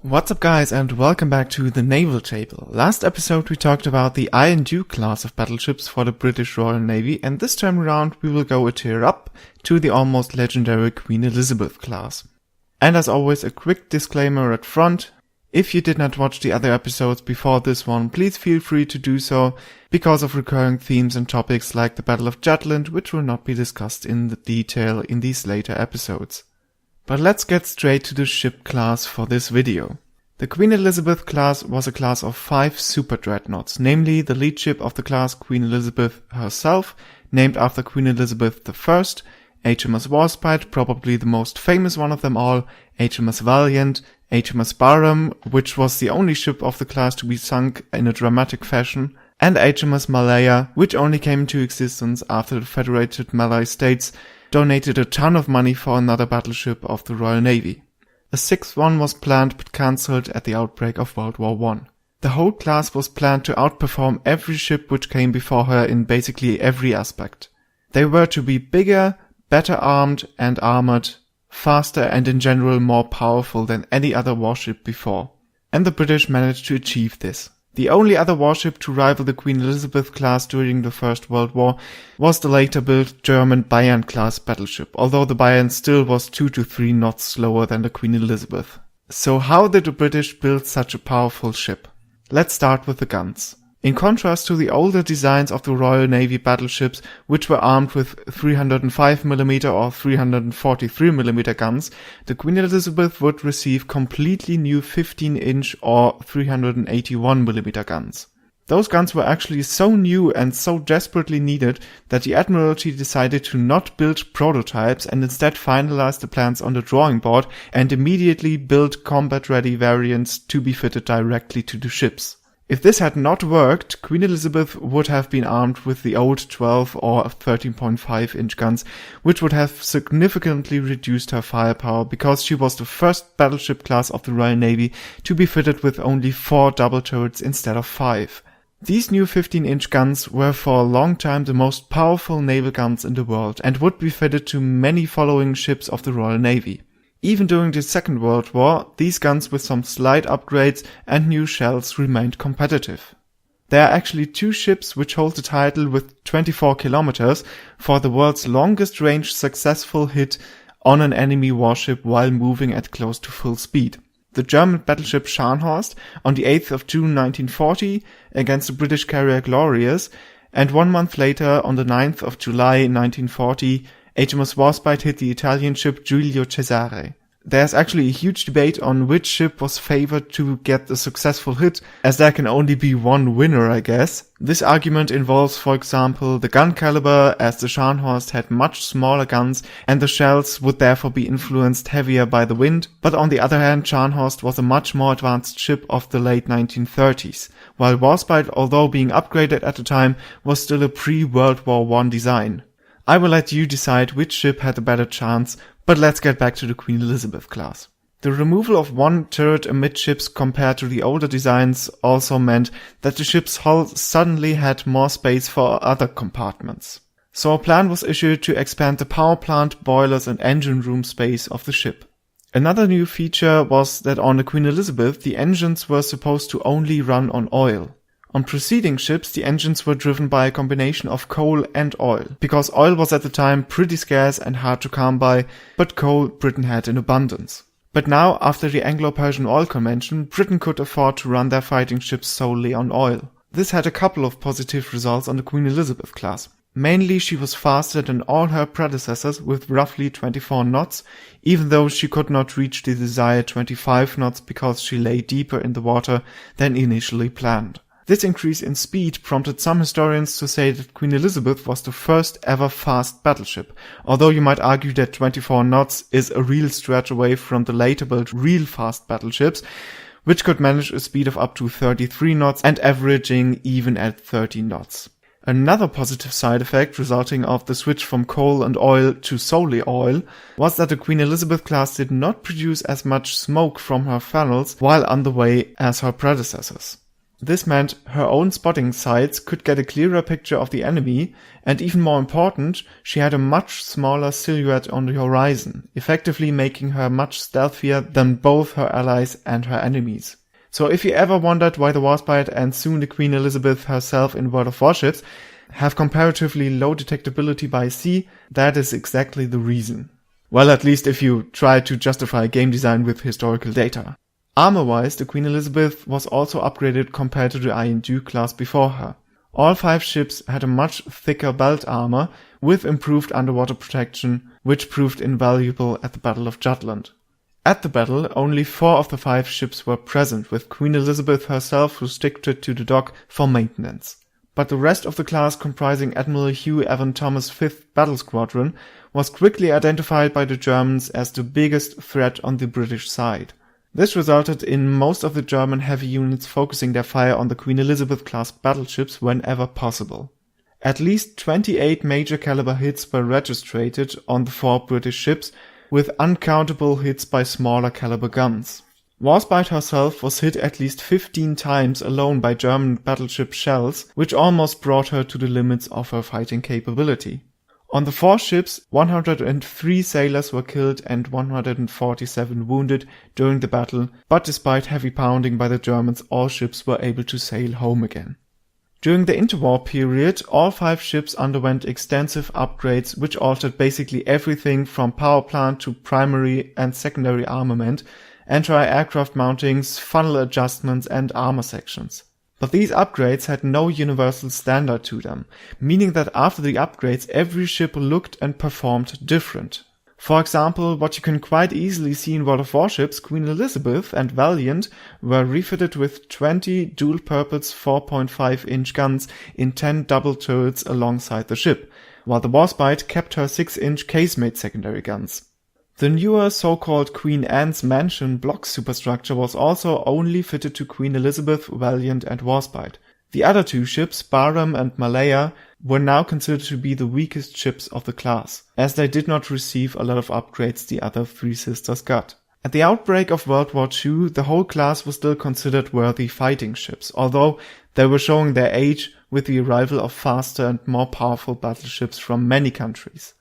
What's up guys and welcome back to the Naval Table. Last episode we talked about the I&U class of battleships for the British Royal Navy, and this time around we will go a tier up to the almost legendary Queen Elizabeth class. And as always, a quick disclaimer at front: if you did not watch the other episodes before this one, please feel free to do so because of recurring themes and topics like the Battle of Jutland, which will not be discussed in the detail in these later episodes. But let's get straight to the ship class for this video. The Queen Elizabeth class was a class of 5 super dreadnoughts, namely the lead ship of the class Queen Elizabeth herself, named after Queen Elizabeth I, HMS Warspite, probably the most famous one of them all, HMS Valiant, HMS Barham, which was the only ship of the class to be sunk in a dramatic fashion, and HMS Malaya, which only came into existence after the Federated Malay States donated a ton of money for another battleship of the Royal Navy. A sixth one was planned but cancelled at the outbreak of World War I. The whole class was planned to outperform every ship which came before her in basically every aspect. They were to be bigger, better armed and armored, faster and in general more powerful than any other warship before. And the British managed to achieve this. The only other warship to rival the Queen Elizabeth class during the First World War was the later built German Bayern-class battleship, although the Bayern still was 2 to 3 knots slower than the Queen Elizabeth. So how did the British build such a powerful ship? Let's start with the guns. In contrast to the older designs of the Royal Navy battleships, which were armed with 305mm or 343mm guns, the Queen Elizabeth would receive completely new 15-inch or 381mm guns. Those guns were actually so new and so desperately needed that the Admiralty decided to not build prototypes and instead finalize the plans on the drawing board and immediately build combat-ready variants to be fitted directly to the ships. If this had not worked, Queen Elizabeth would have been armed with the old 12 or 13.5-inch guns, which would have significantly reduced her firepower because she was the first battleship class of the Royal Navy to be fitted with only 4 double turrets instead of 5. These new 15-inch guns were for a long time the most powerful naval guns in the world and would be fitted to many following ships of the Royal Navy. Even during the Second World War, these guns with some slight upgrades and new shells remained competitive. There are actually 2 ships which hold the title with 24 kilometers for the world's longest range successful hit on an enemy warship while moving at close to full speed. The German battleship Scharnhorst on the 8th of June 1940 against the British carrier Glorious, and 1 month later on the 9th of July 1940 HMS Warspite hit the Italian ship Giulio Cesare. There's actually a huge debate on which ship was favored to get a successful hit, as there can only be one winner, I guess. This argument involves, for example, the gun caliber, as the Scharnhorst had much smaller guns and the shells would therefore be influenced heavier by the wind, but on the other hand Scharnhorst was a much more advanced ship of the late 1930s, while Warspite, although being upgraded at the time, was still a pre-World War I design. I will let you decide which ship had a better chance, but let's get back to the Queen Elizabeth class. The removal of 1 turret amidships compared to the older designs also meant that the ship's hull suddenly had more space for other compartments. So a plan was issued to expand the power plant, boilers and engine room space of the ship. Another new feature was that on the Queen Elizabeth the engines were supposed to only run on oil. On preceding ships, the engines were driven by a combination of coal and oil, because oil was at the time pretty scarce and hard to come by, but coal Britain had in abundance. But now, after the Anglo-Persian Oil Convention, Britain could afford to run their fighting ships solely on oil. This had a couple of positive results on the Queen Elizabeth class. Mainly, she was faster than all her predecessors with roughly 24 knots, even though she could not reach the desired 25 knots because she lay deeper in the water than initially planned. This increase in speed prompted some historians to say that Queen Elizabeth was the first ever fast battleship, although you might argue that 24 knots is a real stretch away from the later built real fast battleships, which could manage a speed of up to 33 knots and averaging even at 30 knots. Another positive side effect resulting of the switch from coal and oil to solely oil was that the Queen Elizabeth class did not produce as much smoke from her funnels while underway as her predecessors. This meant her own spotting sights could get a clearer picture of the enemy, and even more important, she had a much smaller silhouette on the horizon, effectively making her much stealthier than both her allies and her enemies. So if you ever wondered why the Warspite and soon the Queen Elizabeth herself in World of Warships have comparatively low detectability by sea, that is exactly the reason. Well, at least if you try to justify game design with historical data. Armor-wise, the Queen Elizabeth was also upgraded compared to the Iron Duke class before her. All 5 ships had a much thicker belt armor with improved underwater protection, which proved invaluable at the Battle of Jutland. At the battle, only 4 of the 5 ships were present, with Queen Elizabeth herself restricted to the dock for maintenance. But the rest of the class, comprising Admiral Hugh Evan Thomas' 5th Battle Squadron, was quickly identified by the Germans as the biggest threat on the British side. This resulted in most of the German heavy units focusing their fire on the Queen Elizabeth-class battleships whenever possible. At least 28 major caliber hits were registered on the 4 British ships, with uncountable hits by smaller caliber guns. Warspite herself was hit at least 15 times alone by German battleship shells, which almost brought her to the limits of her fighting capability. On the 4 ships, 103 sailors were killed and 147 wounded during the battle, but despite heavy pounding by the Germans, all ships were able to sail home again. During the interwar period, all 5 ships underwent extensive upgrades which altered basically everything from power plant to primary and secondary armament, anti-aircraft mountings, funnel adjustments and armor sections. But these upgrades had no universal standard to them, meaning that after the upgrades every ship looked and performed different. For example, what you can quite easily see in World of Warships, Queen Elizabeth and Valiant were refitted with 20 dual-purpose 4.5-inch guns in 10 double turrets alongside the ship, while the Warspite kept her 6-inch casemate secondary guns. The newer so-called Queen Anne's Mansion block superstructure was also only fitted to Queen Elizabeth, Valiant and Warspite. The other 2 ships, Barham and Malaya, were now considered to be the weakest ships of the class, as they did not receive a lot of upgrades the other 3 sisters got. At the outbreak of World War II, the whole class was still considered worthy fighting ships, although they were showing their age with the arrival of faster and more powerful battleships from many countries.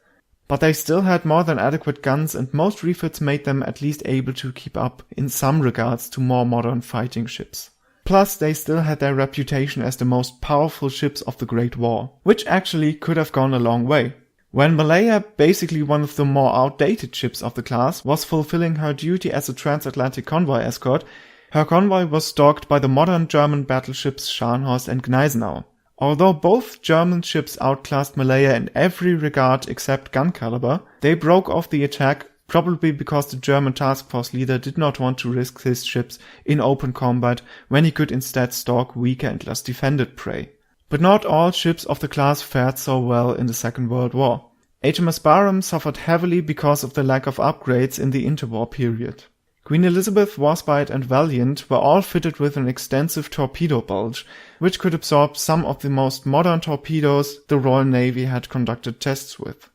But they still had more than adequate guns, and most refits made them at least able to keep up in some regards to more modern fighting ships. Plus, they still had their reputation as the most powerful ships of the Great War, which actually could have gone a long way. When Malaya, basically one of the more outdated ships of the class, was fulfilling her duty as a transatlantic convoy escort, her convoy was stalked by the modern German battleships Scharnhorst and Gneisenau. Although both German ships outclassed Malaya in every regard except gun caliber, they broke off the attack probably because the German task force leader did not want to risk his ships in open combat when he could instead stalk weaker and less defended prey. But not all ships of the class fared so well in the Second World War. HMS Barham suffered heavily because of the lack of upgrades in the interwar period. Queen Elizabeth, Warspite and Valiant were all fitted with an extensive torpedo bulge, which could absorb some of the most modern torpedoes the Royal Navy had conducted tests with.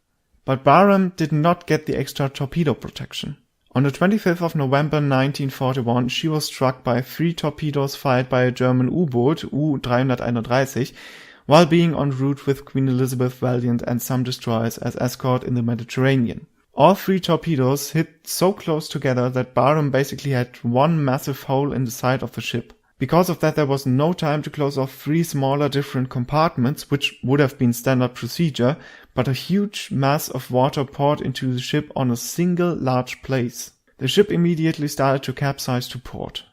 But Barham did not get the extra torpedo protection. On the 25th of November 1941, she was struck by 3 torpedoes fired by a German U-boat, U-331, while being en route with Queen Elizabeth, Valiant and some destroyers as escort in the Mediterranean. All 3 torpedoes hit so close together that Barham basically had one massive hole in the side of the ship. Because of that, there was no time to close off 3 smaller different compartments, which would have been standard procedure, but a huge mass of water poured into the ship on a single large place. The ship immediately started to capsize to port.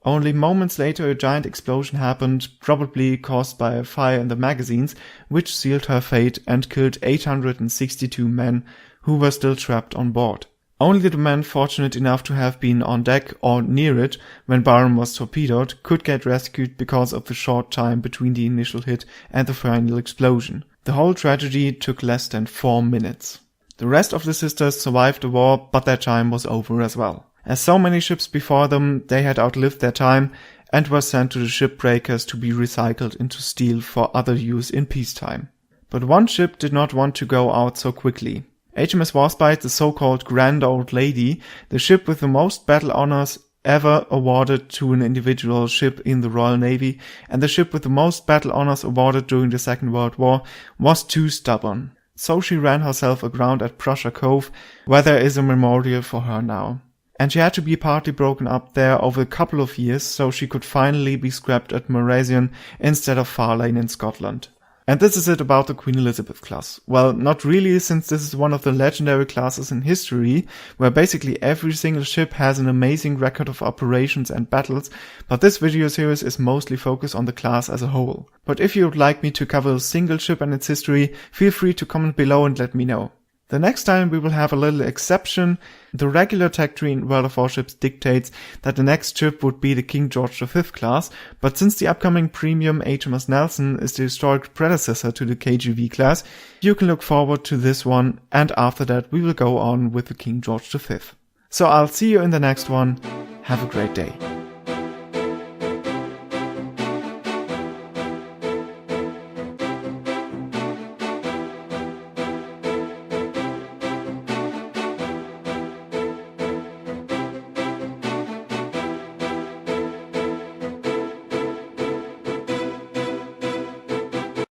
Only moments later a giant explosion happened, probably caused by a fire in the magazines, which sealed her fate and killed 862 men who were still trapped on board. Only the men fortunate enough to have been on deck or near it when Barham was torpedoed could get rescued because of the short time between the initial hit and the final explosion. The whole tragedy took less than 4 minutes. The rest of the sisters survived the war, but their time was over as well. As so many ships before them, they had outlived their time and were sent to the shipbreakers to be recycled into steel for other use in peacetime. But one ship did not want to go out so quickly. HMS Warspite, the so-called Grand Old Lady, the ship with the most battle honors ever awarded to an individual ship in the Royal Navy, and the ship with the most battle honors awarded during the Second World War, was too stubborn. So she ran herself aground at Prussia Cove, where there is a memorial for her now. And she had to be partly broken up there over a couple of years so she could finally be scrapped at Murraysian instead of Farlane in Scotland. And this is it about the Queen Elizabeth class. Well, not really, since this is one of the legendary classes in history, where basically every single ship has an amazing record of operations and battles, but this video series is mostly focused on the class as a whole. But if you would like me to cover a single ship and its history, feel free to comment below and let me know. The next time we will have a little exception. The regular tech tree in World of Warships dictates that the next ship would be the King George V class, but since the upcoming premium HMS Nelson is the historic predecessor to the KGV class, you can look forward to this one, and after that we will go on with the King George V. So I'll see you in the next one. Have a great day.